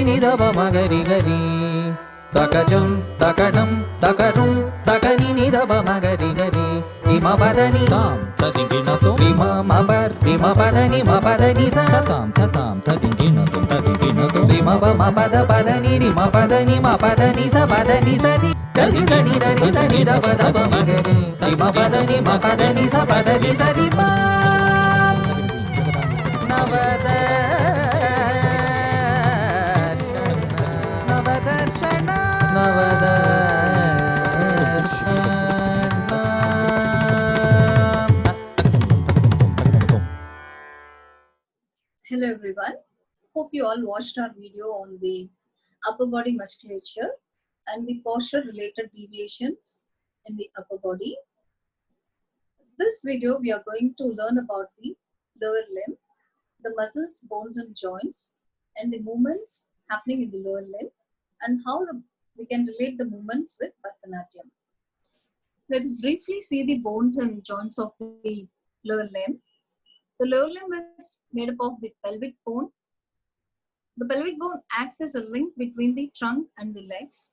ni da ba ma ga ri ga ri. Takajam takadam takarum takani ni da ba ma ga ri ga ri. Rima pada ni tam tadingi na tum. Rima ma bar rima pada ni ma pada ni sa tam tadingi na tum tadingi na tum. Rima ba ma pada ni rima pada ni ma pada ni sa ni. Dari dari dari dari da ba ma ga ri. Rima pada ni ma pada ni sa ri ma. Navada Hello everyone, hope you all watched our video on the upper body musculature and the posture related deviations in the upper body. This video we are going to learn about the lower limb, the muscles, bones and joints and the movements happening in the lower limb and how we can relate the movements with Bharatanatyam. Let us briefly see the bones and joints of the lower limb. The lower limb is made up of the pelvic bone. The pelvic bone acts as a link between the trunk and the legs.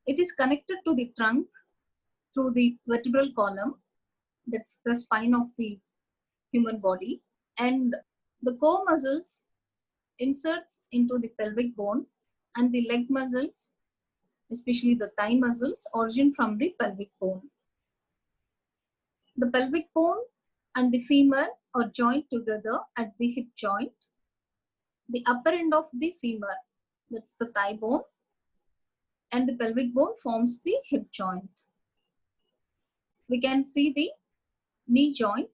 It is connected to the trunk through the vertebral column, that's the spine of the human body, and the core muscles inserts into the pelvic bone, and the leg muscles, especially the thigh muscles, origin from the pelvic bone. The pelvic bone and the femur are joined together at the hip joint. The upper end of the femur, that's the thigh bone, and the pelvic bone forms the hip joint. We can see the knee joint,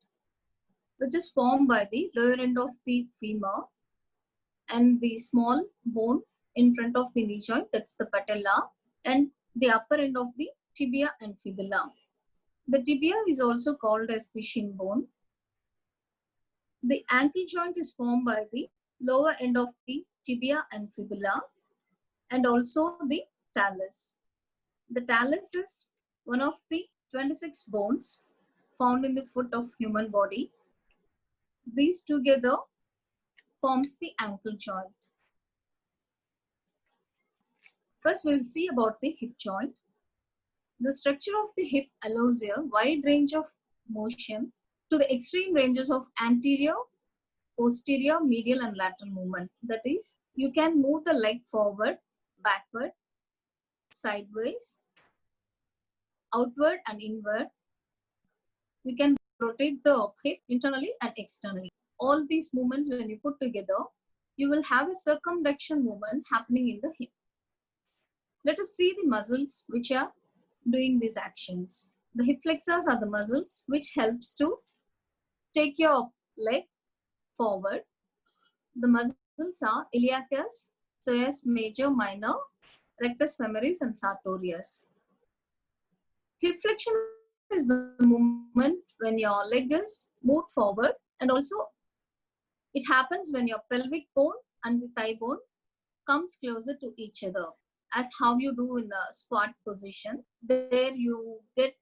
which is formed by the lower end of the femur and the small bone in front of the knee joint, that's the patella, and the upper end of the tibia and fibula. The tibia is also called as the shin bone. The ankle joint is formed by the lower end of the tibia and fibula and also the talus. The talus is one of the 26 bones found in the foot of human body. These together forms the ankle joint. First we will see about the hip joint. The structure of the hip allows a wide range of motion to the extreme ranges of anterior, posterior, medial and lateral movement. That is, you can move the leg forward, backward, sideways, outward and inward. You can rotate the hip internally and externally. All these movements, when you put together, you will have a circumflexion movement happening in the hip. Let us see the muscles which are doing these actions. The hip flexors are the muscles which helps to take your leg forward. The muscles are iliacus, psoas major, minor, rectus femoris and sartorius. Hip flexion is the movement when your leg is moved forward, and also it happens when your pelvic bone and the thigh bone comes closer to each other, as how you do in a squat position. There you get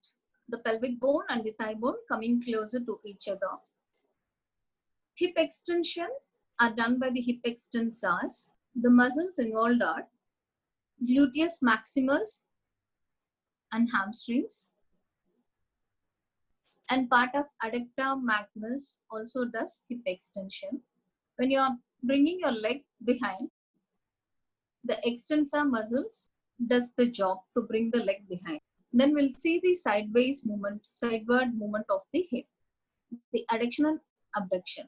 the pelvic bone and the thigh bone coming closer to each other. Hip extension are done by the hip extensors. The muscles involved are gluteus maximus and hamstrings, and part of adductor magnus also does hip extension. When you are bringing your leg behind, the extensor muscles does the job to bring the leg behind. Then we'll see the sideways movement, sideward movement of the hip, the adduction and abduction.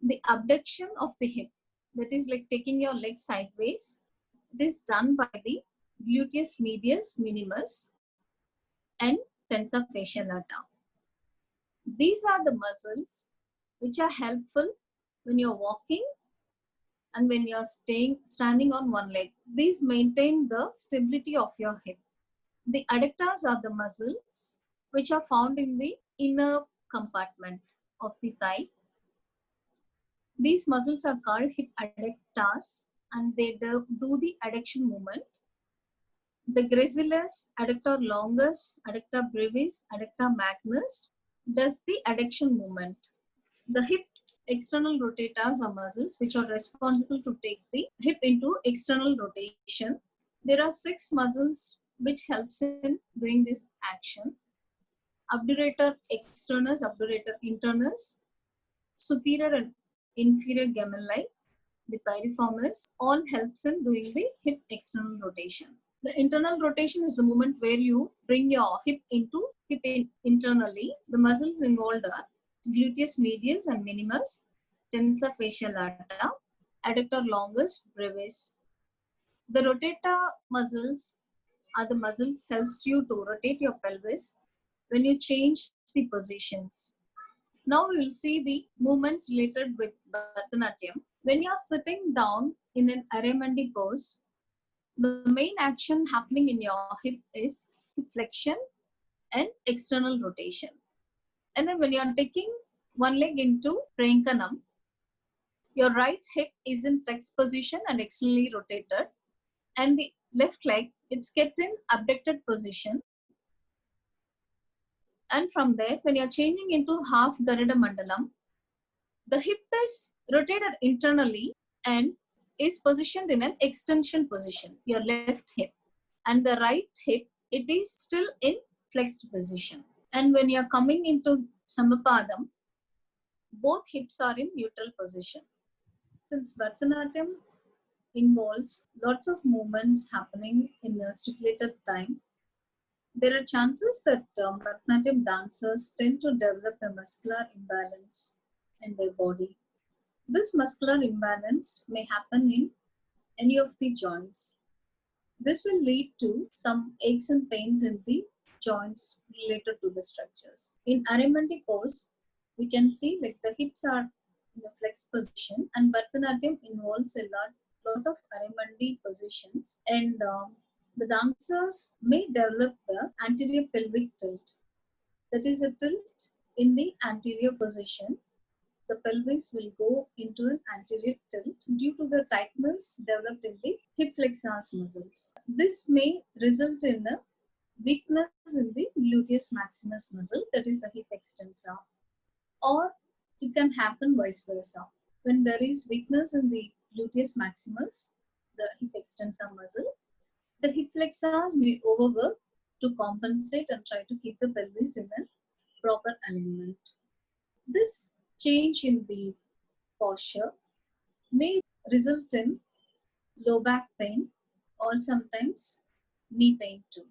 The abduction of the hip, that is like taking your leg sideways, it is done by the gluteus medius minimus and tensor fasciae lata. These are the muscles which are helpful when you're walking and when you're standing on one leg. These maintain the stability of your hip. The adductors are the muscles which are found in the inner compartment of the thigh. These muscles are called hip adductors and they do the adduction movement. The gracilis, adductor longus, adductor brevis, adductor magnus does the adduction movement. The hip External rotators are muscles which are responsible to take the hip into external rotation. There are 6 muscles which helps in doing this action. Abdurator externus, abdurator internus, superior and inferior gemelli, the piriformis, all helps in doing the hip external rotation. The internal rotation is the movement where you bring your hip internally. The muscles involved are gluteus medius and minimus, tensor fasciae lata, adductor longus, brevis. The rotator muscles are the muscles helps you to rotate your pelvis when you change the positions. Now we will see the movements related with Bharatanatyam. When you are sitting down in an Aramandi pose, the main action happening in your hip is hip flexion and external rotation. And then when you are taking one leg into Prankanam, your right hip is in flexed position and externally rotated, and the left leg, it's kept in abducted position. And from there, when you're changing into half Garuda Mandalam, the hip is rotated internally and is positioned in an extension position, your left hip. And the right hip, it is still in flexed position. And when you're coming into Samapadam, both hips are in neutral position. Since Bharatanatyam involves lots of movements happening in a stipulated time, there are chances that Bharatanatyam dancers tend to develop a muscular imbalance in their body. This muscular imbalance may happen in any of the joints. This will lead to some aches and pains in the joints related to the structures. In Aramandi pose, we can see like the hips are in a flexed position, and Bharatanatyam involves a lot of Aramandi positions, and the dancers may develop the anterior pelvic tilt. That is a tilt in the anterior position. The pelvis will go into an anterior tilt due to the tightness developed in the hip flexors muscles. This may result in a weakness in the gluteus maximus muscle, that is the hip extensor, or it can happen vice versa. When there is weakness in the gluteus maximus, the hip extensor muscle, the hip flexors may overwork to compensate and try to keep the pelvis in a proper alignment. This change in the posture may result in low back pain or sometimes knee pain too.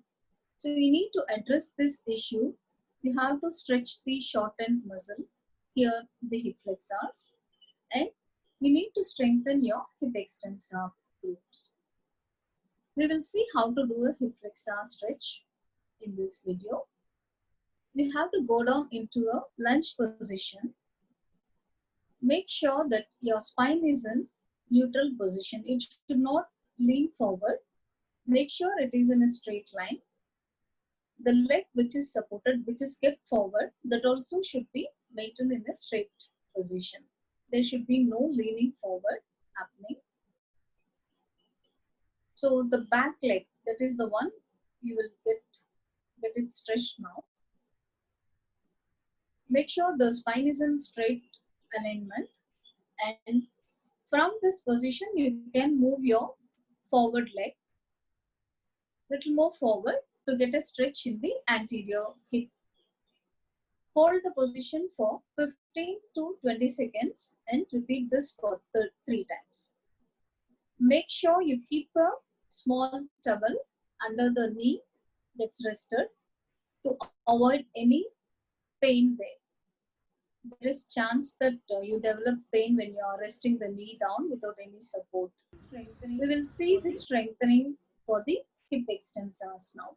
So you need to address this issue. You have to stretch the shortened muscle, here the hip flexors, and you need to strengthen your hip extensor groups. We will see how to do a hip flexor stretch in this video. We have to go down into a lunge position. Make sure that your spine is in neutral position. It should not lean forward. Make sure it is in a straight line. The leg which is supported, which is kept forward, that also should be maintained in a straight position. There should be no leaning forward happening. So the back leg, that is the one you will get it stretched now. Make sure the spine is in straight alignment, and from this position you can move your forward leg little more forward to get a stretch in the anterior hip. Hold the position for 15 to 20 seconds and repeat this for 3 times. Make sure you keep a small towel under the knee that's rested to avoid any pain there. There is chance that you develop pain when you are resting the knee down without any support. We will see the strengthening for the hip extensors now.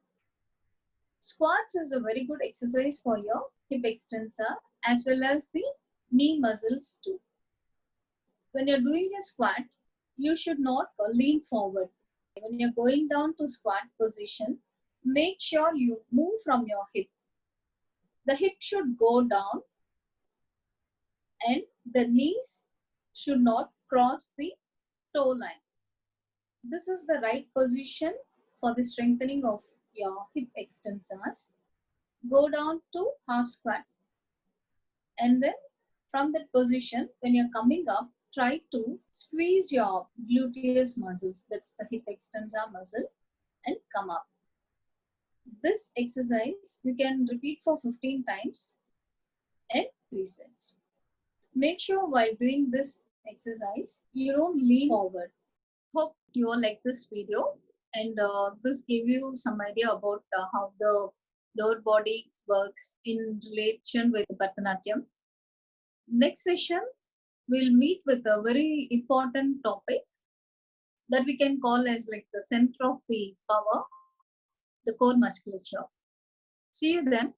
Squats is a very good exercise for your hip extensor as well as the knee muscles too. When you're doing a squat, you should not lean forward. When you're going down to squat position, make sure you move from your hip. The hip should go down and the knees should not cross the toe line. This is the right position for the strengthening of your hip extensors. Go down to half squat and then From that position, when you're coming up, try to squeeze your gluteus muscles, that's the hip extensor muscle, and come up. This exercise you can repeat for 15 times and 3 sets. Make sure while doing this exercise, you don't lean forward. Hope you all like this video, and this gave you some idea about how the lower body works in relation with Bharatanatyam. Next session, we'll meet with a very important topic that we can call as like the center of the power, the core musculature. See you then.